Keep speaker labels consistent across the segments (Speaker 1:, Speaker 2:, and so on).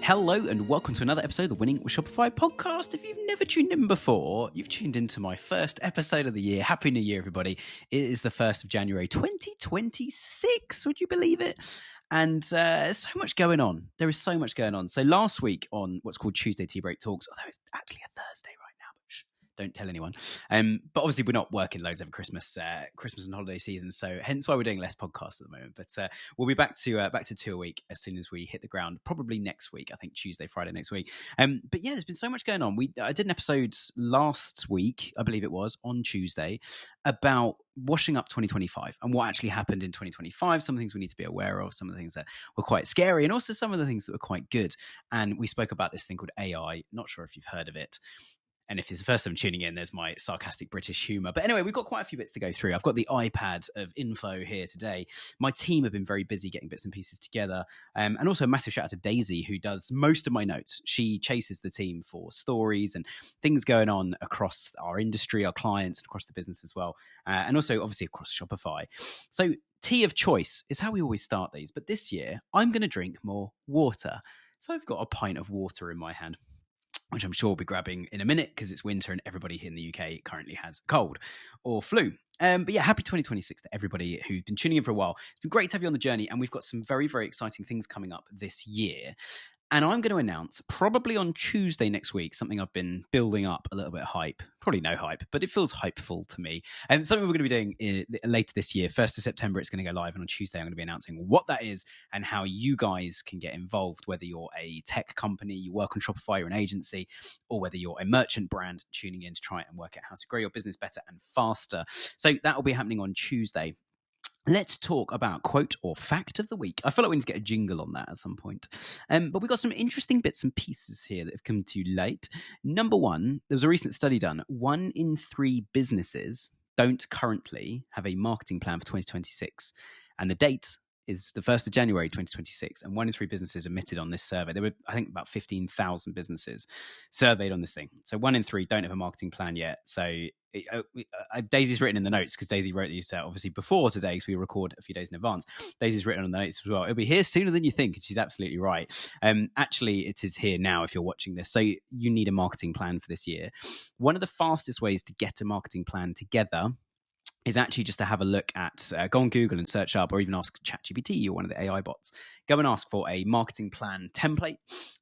Speaker 1: Hello and welcome to another episode of the Winning with Shopify podcast. If you've never tuned in before, you've tuned into my first episode of the year. Happy New Year, everybody. It is the 1st of January 2026. Would you believe it? And there's so much going on. There is so much going on. So last week on what's called Tuesday Tea Break Talks, although it's actually a Thursday right now, but don't tell anyone. But obviously we're not working loads over Christmas and holiday season, so hence why we're doing less podcasts at the moment. But we'll be back to 2 a week as soon as we hit the ground. Probably next week, I think Tuesday, Friday next week. But yeah, there's been so much going on. I did an episode last week, I believe it was on Tuesday, about washing up 2025 and what actually happened in 2025. Some things we need to be aware of, some of the things that were quite scary, and also some of the things that were quite good. And we spoke about this thing called AI. Not sure if you've heard of it. And if it's the first time tuning in, there's my sarcastic British humour. But anyway, we've got quite a few bits to go through. I've got the iPad of info here today. My team have been very busy getting bits and pieces together. And also a massive shout out to Daisy, who does most of my notes. She chases the team for stories and things going on across our industry, our clients, and across the business as well. And also, obviously, across Shopify. So tea of choice is how we always start these. But this year, I'm going to drink more water. So I've got a pint of water in my hand, which I'm sure we'll be grabbing in a minute because it's winter and everybody here in the UK currently has a cold or flu. But yeah, happy 2026 to everybody who's been tuning in for a while. It's been great to have you on the journey, and we've got some very, very exciting things coming up this year. And I'm going to announce probably on Tuesday next week something I've been building up a little bit hype. Probably no hype, but it feels hypeful to me. And something we're going to be doing later this year, 1st of September, it's going to go live. And on Tuesday, I'm going to be announcing what that is and how you guys can get involved, whether you're a tech company, you work on Shopify, you're an agency, or whether you're a merchant brand tuning in to try and work out how to grow your business better and faster. So that will be happening on Tuesday. Let's talk about quote or fact of the week. I feel like we need to get a jingle on that at some point. But we've got some interesting bits and pieces here that have come to light. Number one, there was a recent study done. 1 in 3 businesses don't currently have a marketing plan for 2026. And the date is the 1st of January 2026, and 1 in 3 businesses admitted on this survey. There were, I think, about 15,000 businesses surveyed on this thing. So 1 in 3 don't have a marketing plan yet. So Daisy's written in the notes, because Daisy wrote these obviously before today, because we record a few days in advance. Daisy's written on the notes as well. It'll be here sooner than you think, and she's absolutely right. Actually, it is here now if you're watching this. So you need a marketing plan for this year. One of the fastest ways to get a marketing plan together is actually just to have a look at, go on Google and search up, or even ask ChatGPT or one of the AI bots. Go and ask for a marketing plan template,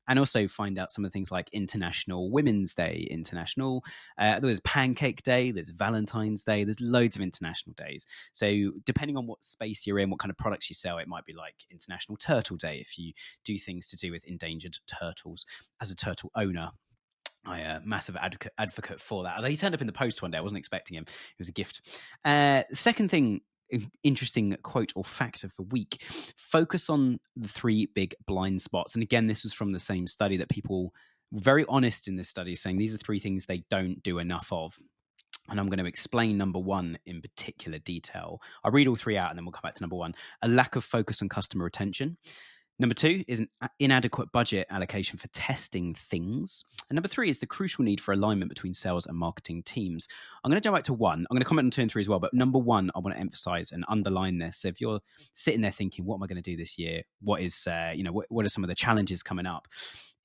Speaker 1: and also find out some of the things like International Women's Day, there's Pancake Day, there's Valentine's Day, there's loads of international days. So depending on what space you're in, what kind of products you sell, it might be like International Turtle Day if you do things to do with endangered turtles. As a turtle owner, I am a massive advocate for that. Although he turned up in the post one day, I wasn't expecting him. It was a gift. Second thing, interesting quote or fact of the week: focus on the 3 big blind spots. And again, this was from the same study that people were very honest in this study, saying these are 3 things they don't do enough of. And I'm going to explain number 1 in particular detail. I'll read all 3 out and then we'll come back to number 1. A lack of focus on customer retention. Number 2 is an inadequate budget allocation for testing things. And number 3 is the crucial need for alignment between sales and marketing teams. I'm going to jump back to 1. I'm going to comment on 2 and 3 as well. But number 1, I want to emphasize and underline this. So if you're sitting there thinking, what am I going to do this year? What is, what are some of the challenges coming up?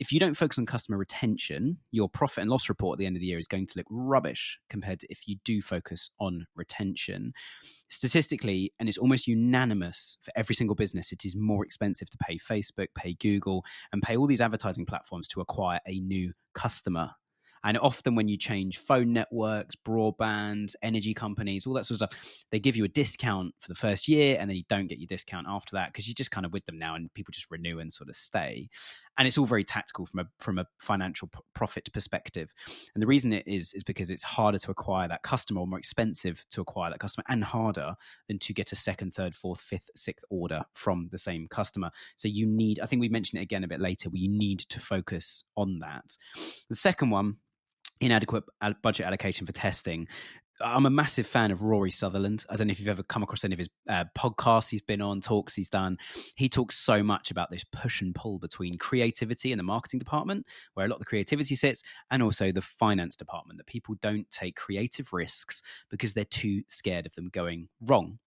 Speaker 1: If you don't focus on customer retention, your profit and loss report at the end of the year is going to look rubbish compared to if you do focus on retention. Statistically, and it's almost unanimous for every single business, it is more expensive to pay Facebook, pay Google, and pay all these advertising platforms to acquire a new customer. And often when you change phone networks, broadband, energy companies, all that sort of stuff, they give you a discount for the first year, and then you don't get your discount after that because you're just kind of with them now, and people just renew and sort of stay. And it's all very tactical from a financial profit perspective. And the reason it is because it's harder to acquire that customer, or more expensive to acquire that customer, and harder than to get a second, third, fourth, fifth, sixth order from the same customer. So you need, I think we mentioned it again a bit later, but you need to focus on that. The second one, inadequate budget allocation for testing. I'm a massive fan of Rory Sutherland. I don't know if you've ever come across any of his podcasts he's been on, talks he's done. He talks so much about this push and pull between creativity and the marketing department, where a lot of the creativity sits, and also the finance department, that people don't take creative risks because they're too scared of them going wrong.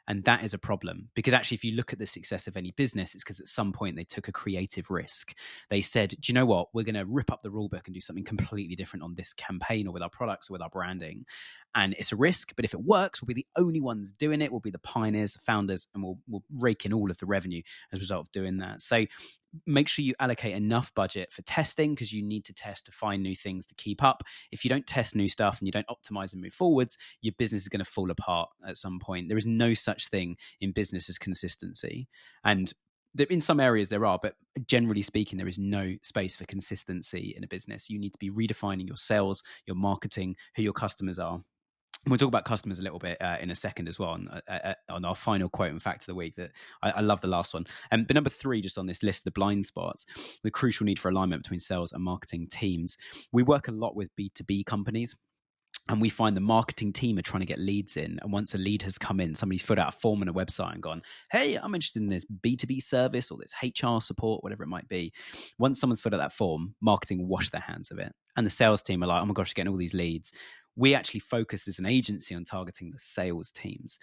Speaker 1: And that is a problem, because actually, if you look at the success of any business, it's because at some point they took a creative risk. They said, do you know what? We're going to rip up the rule book and do something completely different on this campaign or with our products or with our branding. And it's a risk, but if it works, we'll be the only ones doing it. We'll be the pioneers, the founders, and we'll rake in all of the revenue as a result of doing that. So make sure you allocate enough budget for testing, because you need to test to find new things to keep up. If you don't test new stuff and you don't optimize and move forwards, your business is going to fall apart at some point. There is no such thing in business as consistency. And in some areas there are, but generally speaking, there is no space for consistency in a business. You need to be redefining your sales, your marketing, who your customers are. We'll talk about customers a little bit in a second as well on our final quote and fact of the week. That I love the last one. But number 3, just on this list, the blind spots, the crucial need for alignment between sales and marketing teams. We work a lot with B2B companies. And we find the marketing team are trying to get leads in. And once a lead has come in, somebody's filled out a form on a website and gone, hey, I'm interested in this B2B service or this HR support, whatever it might be. Once someone's filled out that form, marketing will wash their hands of it. And the sales team are like, oh my gosh, getting all these leads. We actually focus as an agency on targeting the sales teams.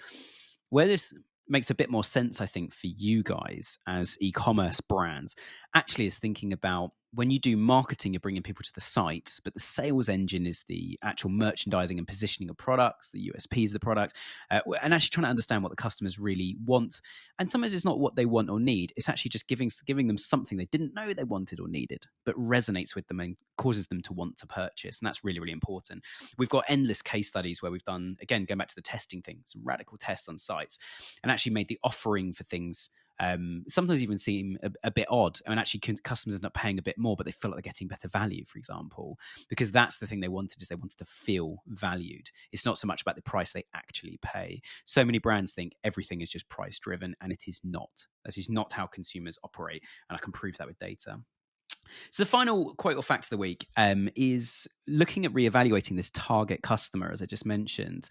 Speaker 1: Where this makes a bit more sense, I think, for you guys as e-commerce brands, actually is thinking about when you do marketing, you're bringing people to the site, but the sales engine is the actual merchandising and positioning of products, the USPs of the product, and actually trying to understand what the customers really want. And sometimes it's not what they want or need. It's actually just giving them something they didn't know they wanted or needed, but resonates with them and causes them to want to purchase. And that's really, really important. We've got endless case studies where we've done, again, going back to the testing thing, some radical tests on sites, and actually made the offering for things sometimes even seem a bit odd. I mean, actually, customers end up paying a bit more, but they feel like they're getting better value, for example, because that's the thing they wanted, is they wanted to feel valued. It's not so much about the price they actually pay. So many brands think everything is just price driven, and it is not. That is not how consumers operate, and I can prove that with data. So the final quote or fact of the week is looking at reevaluating this target customer, as I just mentioned.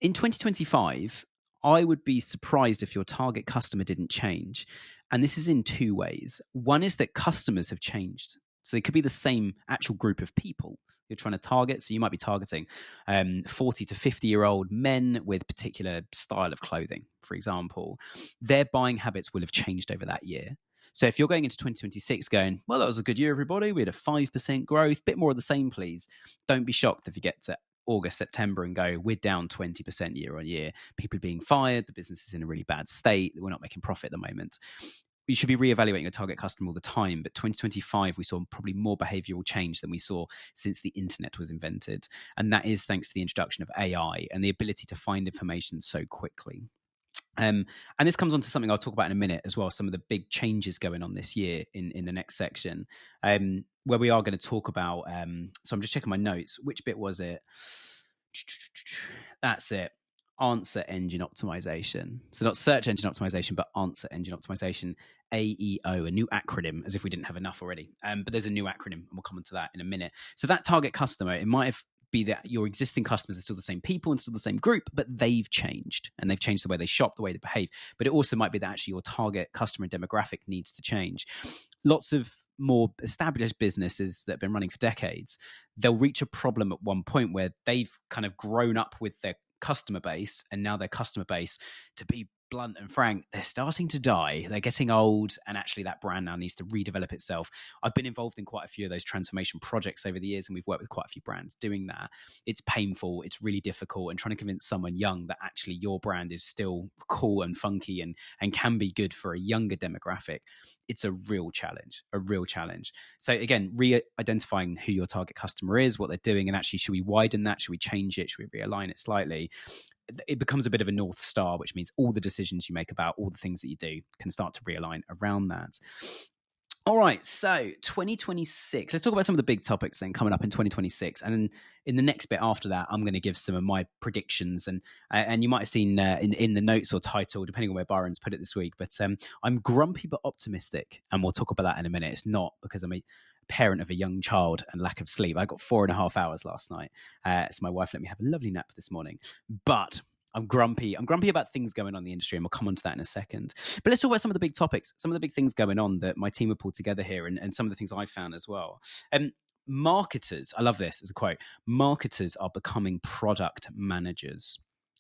Speaker 1: In 2025, I would be surprised if your target customer didn't change. And this is in 2 ways. One is that customers have changed. So they could be the same actual group of people you're trying to target. So you might be targeting 40 to 50-year-old men with particular style of clothing, for example. Their buying habits will have changed over that year. So if you're going into 2026 going, well, that was a good year, everybody. We had a 5% growth, bit more of the same, please. Don't be shocked if you get to August, September and go, we're down 20% year on year. People are being fired. The business is in a really bad state. We're not making profit at the moment. You should be reevaluating your target customer all the time. But 2025, we saw probably more behavioral change than we saw since the internet was invented. And that is thanks to the introduction of AI and the ability to find information so quickly. And this comes on to something I'll talk about in a minute as well, some of the big changes going on this year in the next section, where we are going to talk about, so I'm just checking my notes. Which bit was it? That's it. Answer engine optimization. So not search engine optimization, but answer engine optimization, AEO, a new acronym, as if we didn't have enough already. But there's a new acronym, and we'll come on to that in a minute. So that target customer, it might have be that your existing customers are still the same people and still the same group, but they've changed, and they've changed the way they shop, the way they behave. But it also might be that actually your target customer demographic needs to change. Lots of more established businesses that have been running for decades, they'll reach a problem at one point where they've kind of grown up with their customer base, and now their customer base, to be blunt and frank, they're starting to die. They're getting old, and actually that brand now needs to redevelop itself. I've been involved in quite a few of those transformation projects over the years, and we've worked with quite a few brands doing that. It's painful, it's really difficult, and trying to convince someone young that actually your brand is still cool and funky and can be good for a younger demographic, it's a real challenge. So again, re-identifying who your target customer is, what they're doing, and actually, should we widen that? Should we change it? Should we realign it slightly? It becomes a bit of a North Star, which means all the decisions you make about all the things that you do can start to realign around that. All right, so 2026. Let's talk about some of the big topics then coming up in 2026. And then in the next bit after that, I'm going to give some of my predictions. And you might have seen in the notes or title, depending on where Byron's put it this week, but I'm grumpy but optimistic. And we'll talk about that in a minute. It's not because I'm a parent of a young child and lack of sleep. I got 4.5 hours last night. So my wife let me have a lovely nap this morning. But I'm grumpy. I'm grumpy about things going on in the industry, and we'll come on to that in a second. But let's talk about some of the big topics, some of the big things going on that my team have pulled together here, and some of the things I found as well. Marketers, I love this as a quote, marketers are becoming product managers.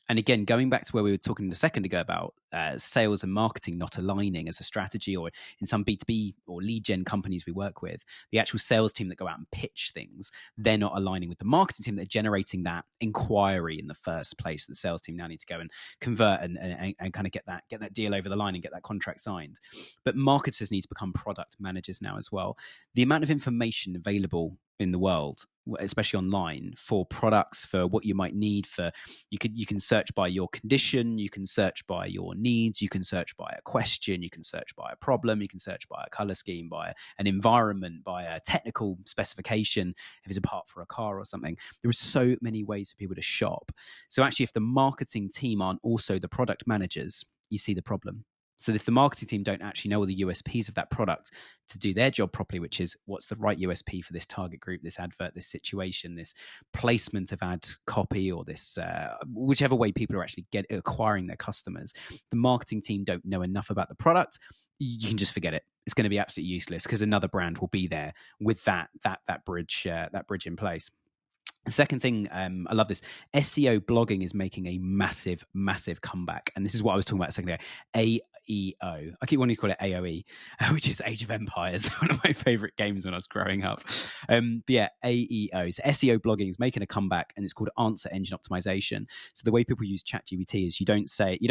Speaker 1: And again, going back to where we were talking a second ago about sales and marketing not aligning as a strategy, or in some B2B or lead gen companies we work with, the actual sales team that go out and pitch things, they're not aligning with the marketing team that are generating that inquiry in the first place. The sales team now need to go and convert and kind of get that deal over the line and get that contract signed. But marketers need to become product managers now as well. The amount of information available in the world, especially online, for products, for what you might need, for you can search by your condition, you can search by your needs, you can search by a question, you can search by a problem, you can search by a color scheme, by an environment, by a technical specification, if it's a part for a car or something. There are so many ways for people to shop. So actually, if the marketing team aren't also the product managers, you see the problem. So if the marketing team don't actually know all the USPs of that product to do their job properly, which is what's the right USP for this target group, this advert, this situation, this placement of ad copy, or this whichever way people are actually acquiring their customers, the marketing team don't know enough about the product, you can just forget it. It's going to be absolutely useless because another brand will be there with that bridge in place. The second thing, I love this. SEO blogging is making a massive, massive comeback. And this is what I was talking about a second ago. AEO. I keep wanting to call it AOE, which is Age of Empires, one of my favorite games when I was growing up. But yeah, AEO. So SEO blogging is making a comeback, and it's called answer engine optimization. So the way people use ChatGPT is you don't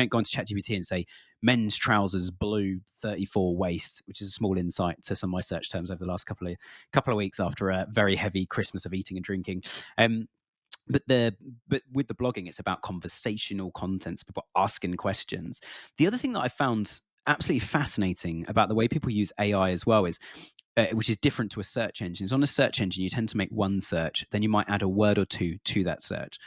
Speaker 1: go into ChatGPT and say men's trousers blue 34 waist, which is a small insight to some of my search terms over the last couple of weeks after a very heavy Christmas of eating and drinking. But with the blogging, it's about conversational content, so people asking questions. The other thing that I found absolutely fascinating about the way people use AI as well is, which is different to a search engine, is on a search engine, you tend to make one search, then you might add a word or two to that search.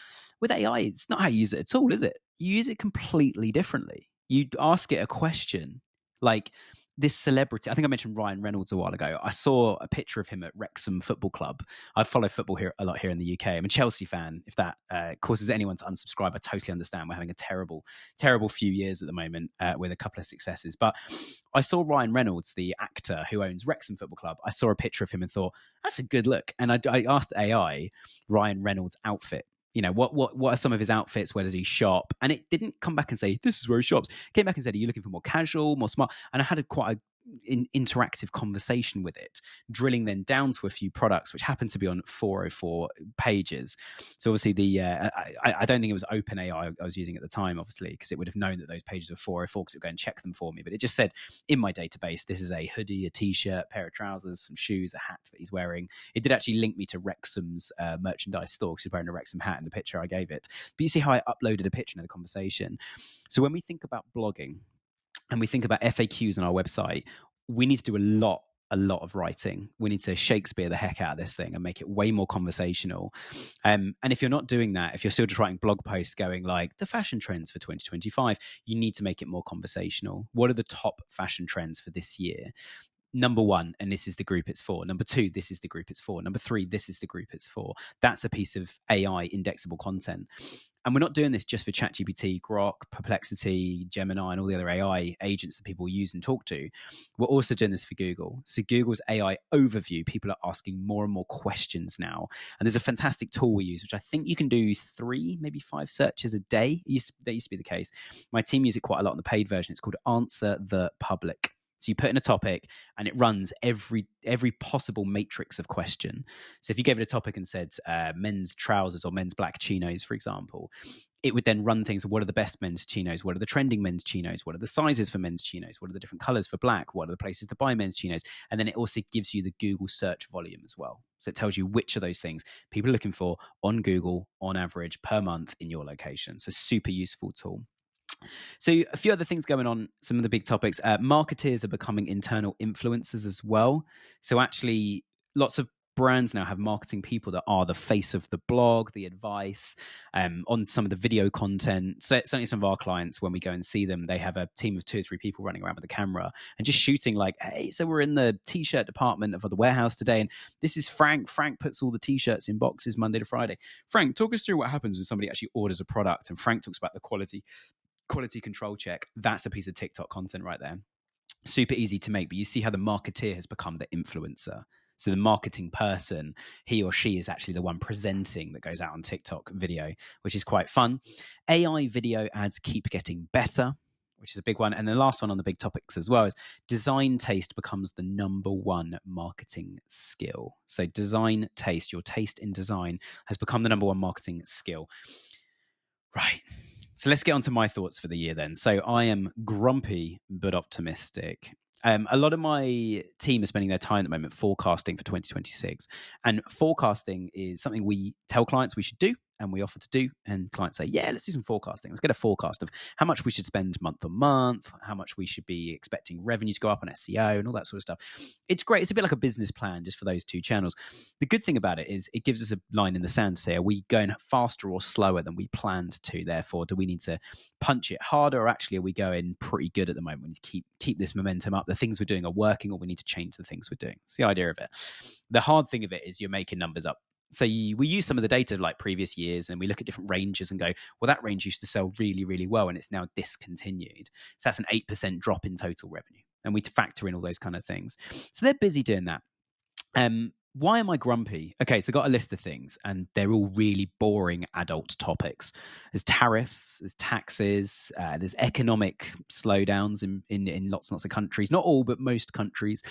Speaker 1: With AI, it's not how you use it at all, is it? You use it completely differently. You ask it a question like, this celebrity, I think I mentioned Ryan Reynolds a while ago. I saw a picture of him at Wrexham Football Club. I follow football here a lot here in the UK. I'm a Chelsea fan. If that causes anyone to unsubscribe, I totally understand. We're having a terrible, terrible few years at the moment with a couple of successes. But I saw Ryan Reynolds, the actor who owns Wrexham Football Club. I saw a picture of him and thought, that's a good look. And I asked AI Ryan Reynolds' outfit. What are some of his outfits? Where does he shop? And it didn't come back and say, this is where he shops. It came back and said, are you looking for more casual, more smart? And I had quite an interactive conversation with it, drilling then down to a few products, which happened to be on 404 pages. So obviously I don't think it was OpenAI I was using at the time, obviously, because it would have known that those pages were 404 because it would go and check them for me. But it just said in my database, this is a hoodie, a t-shirt, a pair of trousers, some shoes, a hat that he's wearing. It did actually link me to Wrexham's merchandise store because he's wearing a Wrexham hat in the picture I gave it. But you see how I uploaded a picture and a conversation. So when we think about blogging, and we think about FAQs on our website, we need to do a lot of writing. We need to Shakespeare the heck out of this thing and make it way more conversational. And if you're not doing that, if you're still just writing blog posts going like the fashion trends for 2025, you need to make it more conversational. What are the top fashion trends for this year? Number one, and this is the group it's for. Number two, this is the group it's for. Number three, this is the group it's for. That's a piece of AI indexable content. And we're not doing this just for ChatGPT, Grok, Perplexity, Gemini, and all the other AI agents that people use and talk to. We're also doing this for Google. So Google's AI overview, people are asking more and more questions now. And there's a fantastic tool we use, which I think you can do 3, maybe 5 searches a day. That used to be the case. My team use it quite a lot on the paid version. It's called Answer the Public. So you put in a topic and it runs every possible matrix of question. So if you gave it a topic and said men's trousers or men's black chinos, for example, it would then run things. What are the best men's chinos? What are the trending men's chinos? What are the sizes for men's chinos? What are the different colors for black? What are the places to buy men's chinos? And then it also gives you the Google search volume as well. So it tells you which of those things people are looking for on Google on average per month in your location. So super useful tool. So a few other things going on, some of the big topics. Marketeers are becoming internal influencers as well. So actually lots of brands now have marketing people that are the face of the blog, the advice, on some of the video content. So certainly some of our clients, when we go and see them, they have a team of 2 or 3 people running around with a camera and just shooting like, hey, so we're in the t-shirt department of the warehouse today. And this is Frank. Frank puts all the t-shirts in boxes Monday to Friday. Frank, talk us through what happens when somebody actually orders a product. And Frank talks about the quality control check. That's a piece of TikTok content right there. Super easy to make, but you see how the marketeer has become the influencer. So the marketing person, he or she is actually the one presenting that goes out on TikTok video, which is quite fun. AI video ads keep getting better, which is a big one. And the last one on the big topics as well is design taste becomes the number one marketing skill. So design taste, your taste in design has become the number one marketing skill. Right. So let's get on to my thoughts for the year then. So I am grumpy but optimistic. A lot of my team are spending their time at the moment forecasting for 2026. And forecasting is something we tell clients we should do and we offer to do. And clients say, yeah, let's do some forecasting. Let's get a forecast of how much we should spend month on month, how much we should be expecting revenue to go up on SEO and all that sort of stuff. It's great. It's a bit like a business plan just for those two channels. The good thing about it is it gives us a line in the sand to say, are we going faster or slower than we planned to? Therefore, do we need to punch it harder, or actually are we going pretty good at the moment? We need to keep this momentum up. The things we're doing are working, or we need to change the things we're doing. It's the idea of it. The hard thing of it is you're making numbers up. So we use some of the data like previous years and we look at different ranges and go, well, that range used to sell really, really well and it's now discontinued. So that's an 8% drop in total revenue. And we factor in all those kind of things. So they're busy doing that. Why am I grumpy? Okay, so I got a list of things and they're all really boring adult topics. There's tariffs, there's taxes, there's economic slowdowns in lots and lots of countries. Not all, but most countries.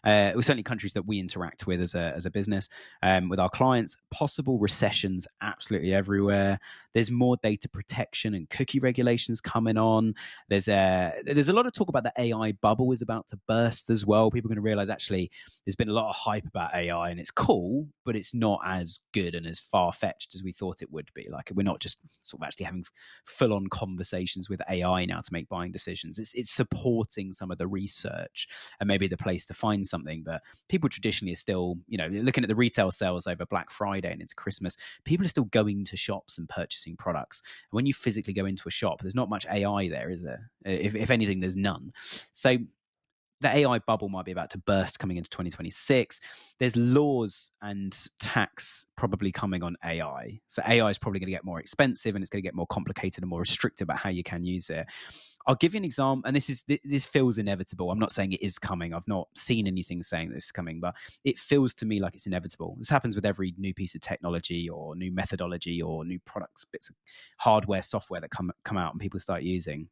Speaker 1: Certainly countries that we interact with as a business, with our clients. Possible recessions absolutely everywhere. There's more data protection and cookie regulations coming on. There's a lot of talk about the AI bubble is about to burst as well. People are going to realize actually there's been a lot of hype about AI and it's cool, but it's not as good and as far-fetched as we thought it would be. Like, we're not just sort of actually having full-on conversations with AI now to make buying decisions. It's supporting some of the research and maybe the place to find something. But people traditionally are still, looking at the retail sales over Black Friday and into Christmas, people are still going to shops and purchasing products. And when you physically go into a shop, there's not much AI there, is there? If anything, there's none. So the AI bubble might be about to burst coming into 2026. There's laws and tax probably coming on AI. So AI is probably going to get more expensive and it's going to get more complicated and more restrictive about how you can use it. I'll give you an example, and this feels inevitable. I'm not saying it is coming. I've not seen anything saying this is coming, but it feels to me like it's inevitable. This happens with every new piece of technology or new methodology or new products, bits of hardware, software that come out and people start using.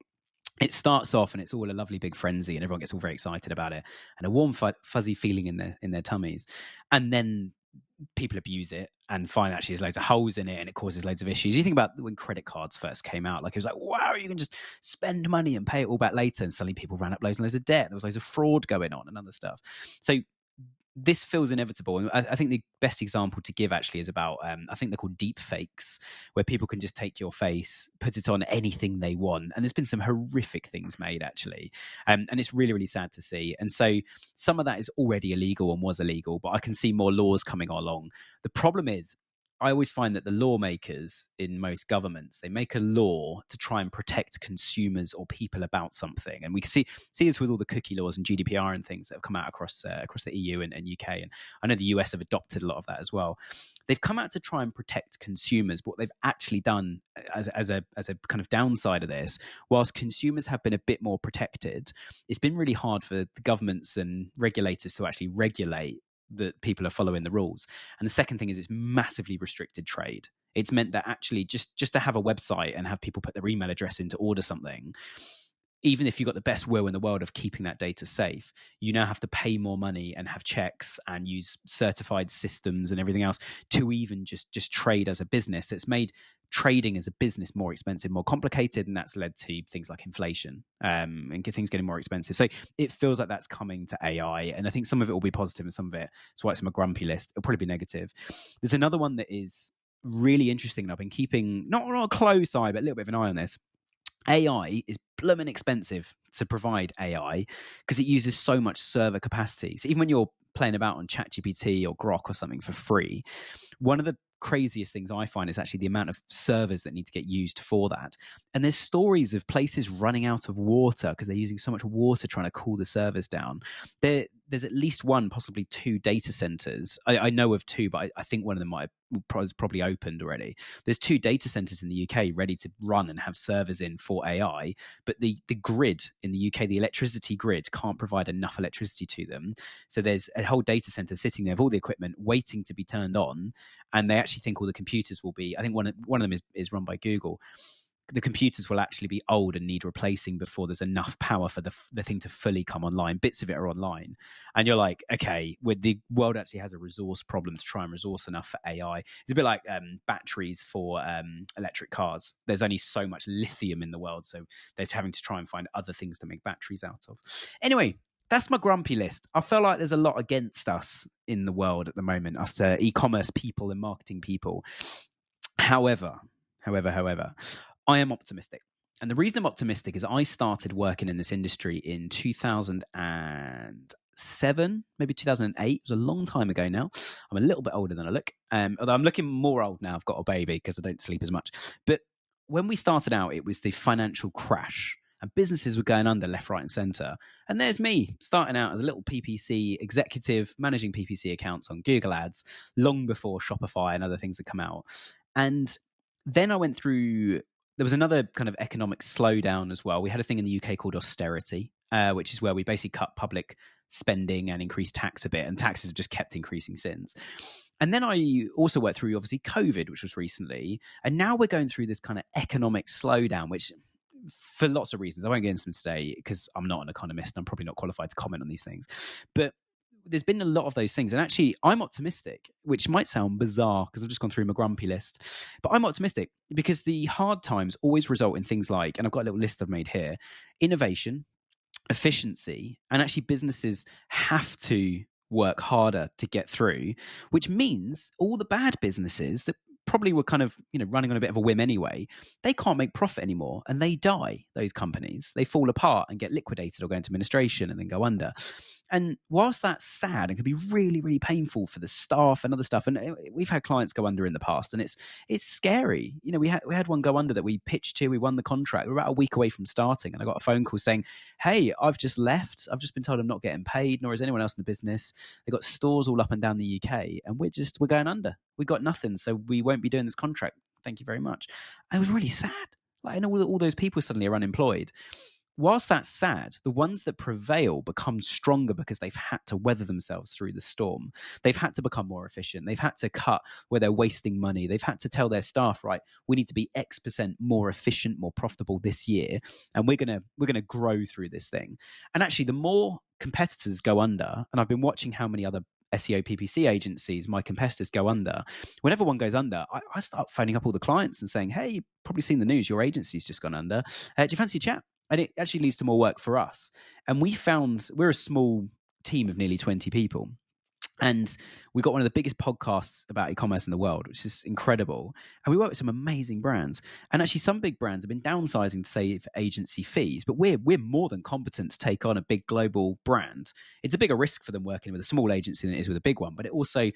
Speaker 1: It starts off and it's all a lovely big frenzy and everyone gets all very excited about it and a warm fuzzy feeling in their tummies, and then people abuse it and find actually there's loads of holes in it and it causes loads of issues. You think about when credit cards first came out, like it was like, wow, you can just spend money and pay it all back later, and suddenly people ran up loads and loads of debt. There was loads of fraud going on and other stuff. So this feels inevitable. And I think the best example to give actually is about, I think they're called deep fakes, where people can just take your face, put it on anything they want. And there's been some horrific things made actually. And it's really, really sad to see. And so some of that is already illegal and was illegal, but I can see more laws coming along. The problem is, I always find that the lawmakers in most governments, they make a law to try and protect consumers or people about something. And we can see this with all the cookie laws and GDPR and things that have come out across the EU and UK. And I know the US have adopted a lot of that as well. They've come out to try and protect consumers, but what they've actually done as a kind of downside of this, whilst consumers have been a bit more protected, it's been really hard for the governments and regulators to actually regulate that people are following the rules. And the second thing is it's massively restricted trade. It's meant that actually just to have a website and have people put their email address in to order something, even if you've got the best will in the world of keeping that data safe, you now have to pay more money and have checks and use certified systems and everything else to even just trade as a business. It's made trading as a business more expensive, more complicated, and that's led to things like inflation and things getting more expensive. So it feels like that's coming to AI, and I think some of it will be positive and some of it, that's why it's on my grumpy list, it'll probably be negative. There's another one that is really interesting, and I've been keeping not a close eye, but a little bit of an eye on this. AI is blooming expensive to provide AI because it uses so much server capacity. So even when you're playing about on ChatGPT or Grok or something for free, one of the craziest things I find is actually the amount of servers that need to get used for that. And there's stories of places running out of water because they're using so much water trying to cool the servers down. there's at least one, possibly two data centers. I know of two, but I think one of them has probably opened already. There's two data centers in the UK ready to run and have servers in for AI, but the grid in the UK, the electricity grid, can't provide enough electricity to them. So there's a whole data center sitting there with all the equipment waiting to be turned on, and they actually think all the computers will be. I think one of them is run by Google. The computers will actually be old and need replacing before there's enough power for the thing to fully come online. Bits of it are online, and you're like, okay, the world actually has a resource problem to try and resource enough for AI. It's a bit like batteries for electric cars. There's only so much lithium in the world, so they're having to try and find other things to make batteries out of. Anyway, that's my grumpy list. I feel like there's a lot against us in the world at the moment, us e-commerce people and marketing people. However, I am optimistic. And the reason I'm optimistic is I started working in this industry in 2007, maybe 2008. It was a long time ago now. I'm a little bit older than I look. Although I'm looking more old now. I've got a baby because I don't sleep as much. But when we started out, it was the financial crash. And businesses were going under left, right, and center. And there's me starting out as a little PPC executive, managing PPC accounts on Google Ads long before Shopify and other things had come out. And then I went through, there was another kind of economic slowdown as well. We had a thing in the UK called austerity, which is where we basically cut public spending and increased tax a bit, and taxes have just kept increasing since. And then I also worked through, obviously, COVID, which was recently. And now we're going through this kind of economic slowdown, which for lots of reasons, I won't get into them today because I'm not an economist and I'm probably not qualified to comment on these things. But there's been a lot of those things. And actually, I'm optimistic, which might sound bizarre because I've just gone through my grumpy list. But I'm optimistic because the hard times always result in things like, and I've got a little list I've made here, innovation, efficiency, and actually businesses have to work harder to get through, which means all the bad businesses that probably were kind of, running on a bit of a whim anyway, they can't make profit anymore and they die. Those companies, they fall apart and get liquidated or go into administration and then go under. And whilst that's sad and can be really, really painful for the staff and other stuff, and we've had clients go under in the past, and it's scary. We had one go under that we pitched to. We won the contract. We're about a week away from starting, and I got a phone call saying, "Hey, I've just left. I've just been told I'm not getting paid, nor is anyone else in the business. They've got stores all up and down the UK, and we're going under. We got nothing, so we won't be doing this contract. Thank you very much." And it was really sad. And all those people suddenly are unemployed. Whilst that's sad, the ones that prevail become stronger because they've had to weather themselves through the storm. They've had to become more efficient. They've had to cut where they're wasting money. They've had to tell their staff, right, we need to be X% more efficient, more profitable this year, and we're gonna grow through this thing. And actually, the more competitors go under, and I've been watching how many other SEO PPC agencies, my competitors, go under. Whenever one goes under, I start phoning up all the clients and saying, "Hey, you've probably seen the news, your agency's just gone under. Do you fancy a chat?" And it actually leads to more work for us. And we're a small team of nearly 20 people. And we got one of the biggest podcasts about e-commerce in the world, which is incredible. And we work with some amazing brands. And actually, some big brands have been downsizing to save agency fees, but we're more than competent to take on a big global brand. It's a bigger risk for them working with a small agency than it is with a big one. But it also,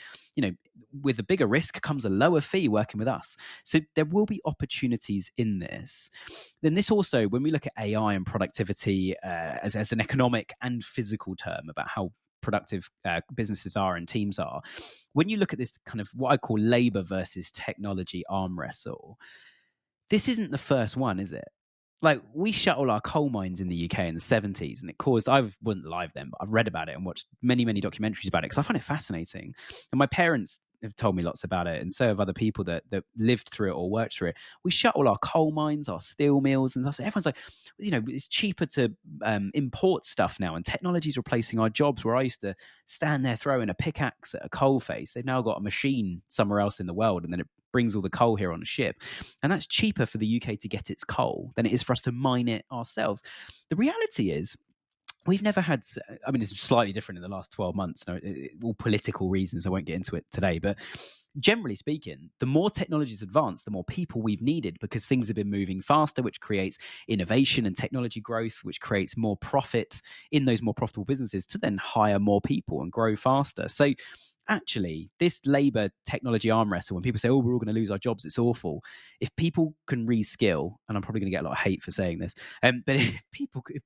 Speaker 1: with a bigger risk comes a lower fee working with us. So there will be opportunities in this. Then this also, when we look at AI and productivity as an economic and physical term about how productive businesses are and teams are, when you look at this kind of what I call labor versus technology arm wrestle, this isn't the first one, is it? Like, we shut all our coal mines in the UK in the 70s, and it caused, I wouldn't live them, but I've read about it and watched many, many documentaries about it because I find it fascinating. And my parents have told me lots about it, and so have other people that lived through it or worked through it. We shut all our coal mines, our steel mills, and stuff. So everyone's like, it's cheaper to import stuff now, and technology's replacing our jobs. Where I used to stand there throwing a pickaxe at a coal face, they've now got a machine somewhere else in the world, and then it brings all the coal here on a ship. And that's cheaper for the UK to get its coal than it is for us to mine it ourselves. The reality is, we've never had, I mean, it's slightly different in the last 12 months, all political reasons. I won't get into it today, but generally speaking, the more technology's advanced, the more people we've needed because things have been moving faster, which creates innovation and technology growth, which creates more profit in those more profitable businesses to then hire more people and grow faster. So actually, this Labour technology arm wrestle, when people say, oh, we're all going to lose our jobs, it's awful. If people can reskill, and I'm probably going to get a lot of hate for saying this, but if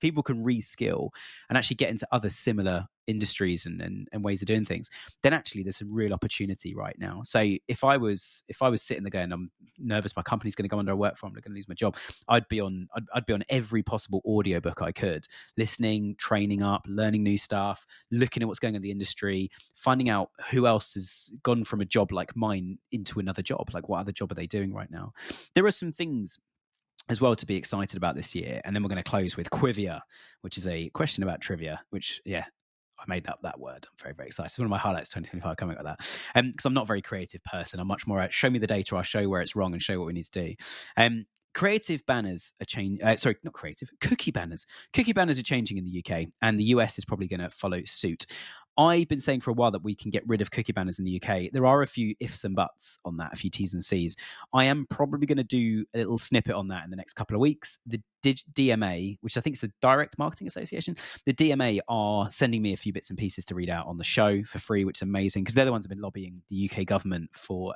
Speaker 1: people can reskill and actually get into other similar industries and ways of doing things, then actually there's some real opportunity right now. So if I was sitting there going, I'm nervous, my company's going to go under a work from, I'm going to lose my job, I'd be on every possible audiobook I could, listening, training up, learning new stuff, looking at what's going on in the industry, finding out who else has gone from a job like mine into another job. Like, what other job are they doing right now? There are some things as well to be excited about this year. And then we're going to close with Quivia, which is a question about trivia, which, yeah, I made up that word. I'm very, very excited. It's one of my highlights 2025 coming up with that. Because I'm not a very creative person. I'm much more show me the data, I'll show you where it's wrong and show you what we need to do. Creative banners are changing. Sorry, not creative. Cookie banners. Cookie banners are changing in the UK, and the US is probably going to follow suit. I've been saying for a while that we can get rid of cookie banners in the UK. There are a few ifs and buts on that, a few T's and C's. I am probably going to do a little snippet on that in the next couple of weeks. The DMA, which I think is the Direct Marketing Association, the DMA are sending me a few bits and pieces to read out on the show for free, which is amazing because they're the ones who've been lobbying the UK government for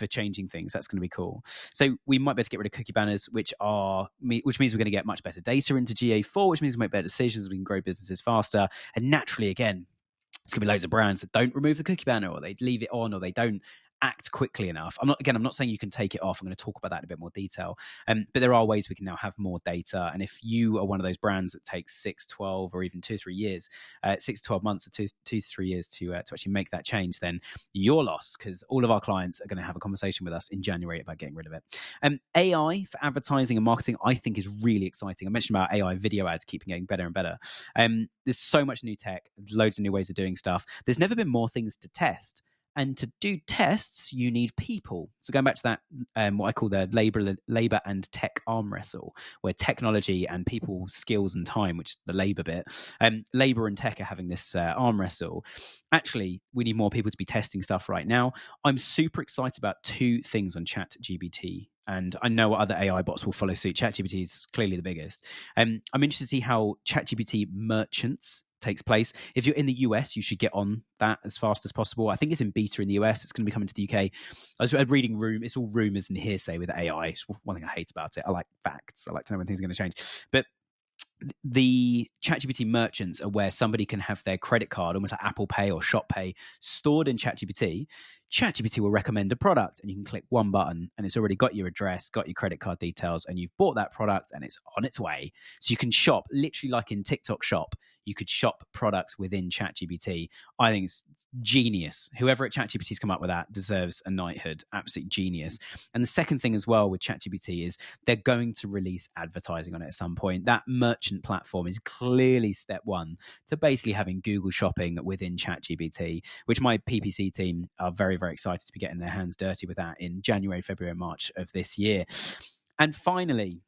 Speaker 1: changing things. That's going to be cool. So we might be able to get rid of cookie banners, which means we're going to get much better data into GA4, which means we can make better decisions, we can grow businesses faster, and naturally, again, it's going to be loads of brands that don't remove the cookie banner, or they leave it on, or they don't act quickly enough. I'm not saying you can take it off. I'm going to talk about that in a bit more detail. But there are ways we can now have more data. And if you are one of those brands that takes 6, 12, or even 2, 3 years, 6 to 12 months or 2 to 3 years to actually make that change, then you're lost, because all of our clients are going to have a conversation with us in January about getting rid of it. AI for advertising and marketing, I think, is really exciting. I mentioned about AI video ads keeping getting better and better. There's so much new tech, loads of new ways of doing stuff. There's never been more things to test. And to do tests, you need people. So going back to that, what I call the labor and tech arm wrestle, where technology and people skills and time, which is the labor bit, labor and tech are having this arm wrestle. Actually, we need more people to be testing stuff right now. I'm super excited about 2 things on ChatGPT. And I know other AI bots will follow suit. ChatGPT is clearly the biggest. I'm interested to see how ChatGPT merchants takes place. If you're in the US, you should get on that as fast as possible. I think it's in beta in the US. It's going to be coming to the UK. I was reading it's all rumors and hearsay with AI. It's one thing I hate about it. I like facts. I like to know when things are going to change. But the ChatGPT merchants are where somebody can have their credit card, almost like Apple Pay or Shop Pay, stored in ChatGPT. ChatGPT will recommend a product, and you can click one button and it's already got your address, got your credit card details, and you've bought that product and it's on its way. So you can shop, literally like in TikTok Shop, you could shop products within ChatGPT. I think it's genius. Whoever at ChatGPT's come up with that deserves a knighthood. Absolute genius. And the second thing as well with ChatGPT is they're going to release advertising on it at some point. That merchant platform is clearly step one to basically having Google Shopping within ChatGPT, which my PPC team are very, very excited to be getting their hands dirty with that in January, February, March of this year. And finally,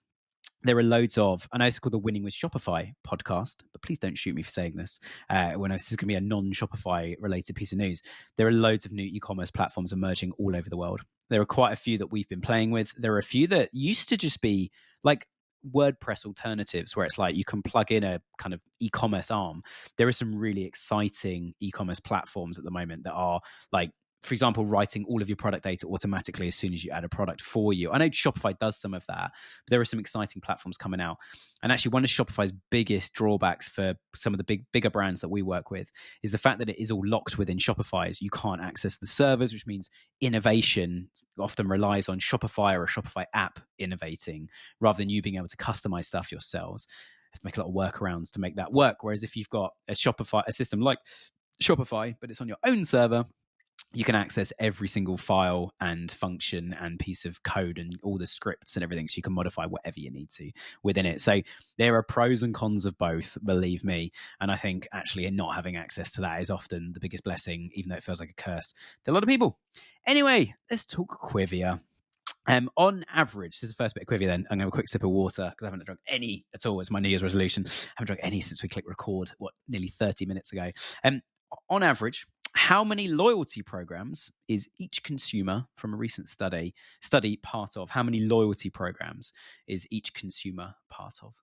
Speaker 1: there are loads of, I know it's called the Winning with Shopify podcast, but please don't shoot me for saying this. When this is going to be a non-Shopify related piece of news. There are loads of new e-commerce platforms emerging all over the world. There are quite a few that we've been playing with. There are a few that used to just be like WordPress alternatives, where it's like you can plug in a kind of e-commerce arm. There are some really exciting e-commerce platforms at the moment that are like, for example, writing all of your product data automatically as soon as you add a product for you. I know Shopify does some of that, but there are some exciting platforms coming out. And actually, one of Shopify's biggest drawbacks for some of the bigger brands that we work with is the fact that it is all locked within Shopify. You can't access the servers, which means innovation often relies on Shopify or a Shopify app innovating rather than you being able to customize stuff yourselves. Have to make a lot of workarounds to make that work. Whereas if you've got a system like Shopify, but it's on your own server, you can access every single file and function and piece of code and all the scripts and everything, so you can modify whatever you need to within it. So there are pros and cons of both, believe me. And I think actually not having access to that is often the biggest blessing, even though it feels like a curse to a lot of people. Anyway, let's talk Quivia. On average, this is the first bit of Quivia then. I'm going to have a quick sip of water because I haven't drunk any at all. It's my New Year's resolution. I haven't drunk any since we clicked record, nearly 30 minutes ago. On average, how many loyalty programs is each consumer, from a recent study part of? How many loyalty programs is each consumer part of?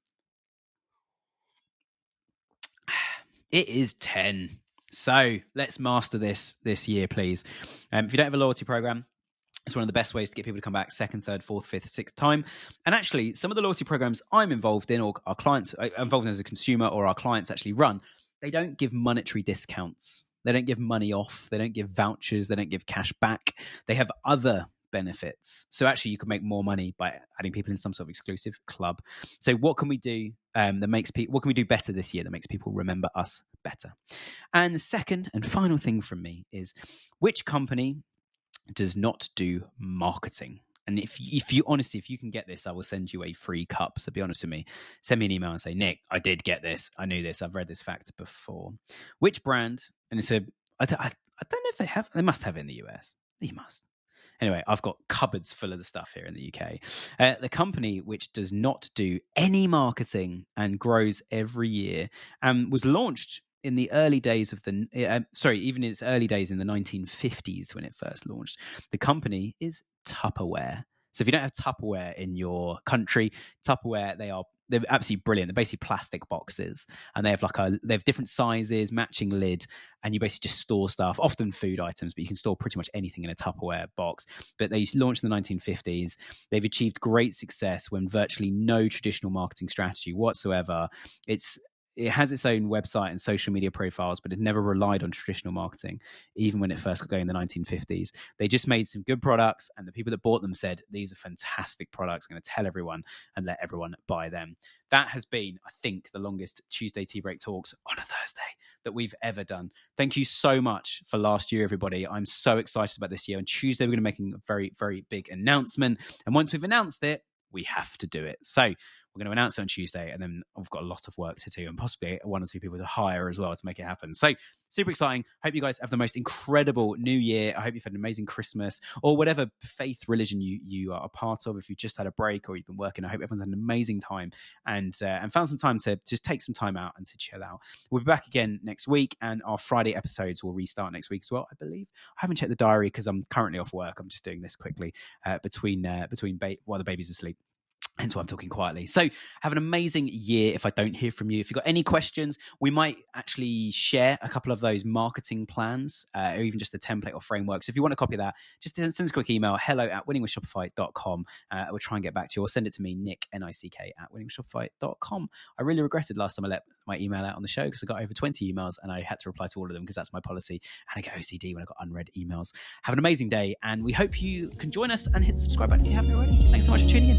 Speaker 1: It is 10. So let's master this year, please. If you don't have a loyalty program, it's one of the best ways to get people to come back second, third, fourth, fifth, sixth time. And actually, some of the loyalty programs I'm involved in, or our clients involved in as a consumer, or our clients actually run, they don't give monetary discounts. They don't give money off. They don't give vouchers. They don't give cash back. They have other benefits. So actually, you can make more money by adding people in some sort of exclusive club. So what can we do that makes people? What can we do better this year that makes people remember us better? And the second and final thing from me is, which company does not do marketing? And if you honestly, if you can get this, I will send you a free cup. So be honest with me. Send me an email and say, Nick, I did get this. I knew this. I've read this fact before. Which brand? And it's I don't know if they have. They must have it in the US. You must. Anyway, I've got cupboards full of the stuff here in the UK. The company which does not do any marketing and grows every year and was launched in the early days of even in its early days in the 1950s when it first launched. The company is Tupperware. So if you don't have Tupperware in your country, Tupperware, they're absolutely brilliant. They're basically plastic boxes, and they have different sizes, matching lid, and you basically just store stuff, often food items, but you can store pretty much anything in a Tupperware box. But they launched in the 1950s. They've achieved great success when virtually no traditional marketing strategy whatsoever. It has its own website and social media profiles, but it never relied on traditional marketing, even when it first got going in the 1950s. They just made some good products, and the people that bought them said, these are fantastic products, I'm going to tell everyone and let everyone buy them. That has been, I think, the longest Tuesday Tea Break Talks on a Thursday that we've ever done. Thank you so much for last year, everybody. I'm so excited about this year. On Tuesday, we're going to be making a very, very big announcement. And once we've announced it, we have to do it. So we're going to announce it on Tuesday, and then I've got a lot of work to do and possibly one or two people to hire as well to make it happen. So super exciting. Hope you guys have the most incredible new year. I hope you've had an amazing Christmas, or whatever faith religion you are a part of. If you've just had a break or you've been working, I hope everyone's had an amazing time and found some time to just take some time out and to chill out. We'll be back again next week, and our Friday episodes will restart next week as well, I believe. I haven't checked the diary because I'm currently off work. I'm just doing this quickly while the baby's asleep. Hence why I'm talking quietly. So have an amazing year if I don't hear from you. If you've got any questions, we might actually share a couple of those marketing plans or even just a template or framework. So if you want a copy of that, just send us a quick email, hello@winningwithshopify.com. We'll try and get back to you, or send it to me, Nick, Nick, @winningwithshopify.com. I really regretted last time I let my email out on the show because I got over 20 emails and I had to reply to all of them because that's my policy. And I get OCD when I got unread emails. Have an amazing day, and we hope you can join us and hit the subscribe button if you haven't already. Thanks so much for tuning in.